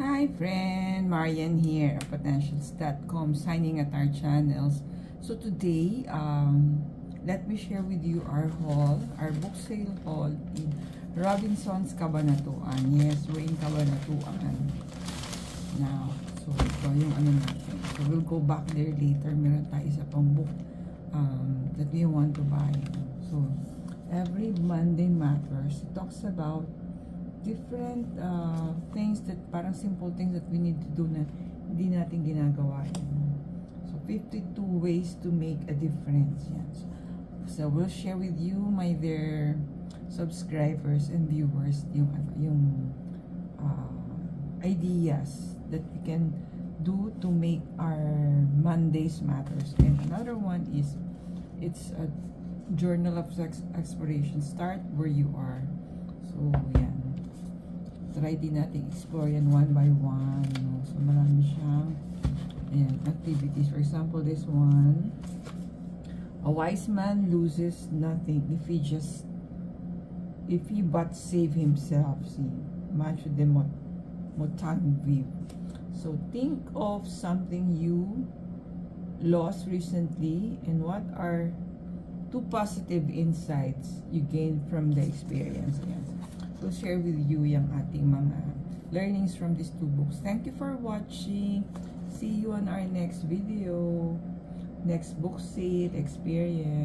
Hi friend, Marian here, potentials.com, signing at our channels. So today, let me share with you our haul, our book sale haul in Robinson's Cabanatuan. Yes, we're in Cabanatuan now. So ito yung ano natin. So we'll go back there later. Meron tayo isa pang book that we want to buy. So every Monday Matters, it talks about different things that parang simple things that we need to do na hindi natin ginagawa. So 52 ways to make a difference. Yan. So we'll share with you, my dear subscribers and viewers, yung ideas that we can do to make our Mondays matters. And another one is, it's a journal of exploration. Start where you are. So yan, try din natin explore yan one by one, no? So marami siyang activities. For example, this one, a wise man loses nothing if he but save himself. See, Macho de Motangi. So think of something you lost recently and what are two positive insights you gained from the experience. Yes. We'll share with you yung ating mga learnings from these two books. Thank you for watching. See you on our next video, next book sale experience.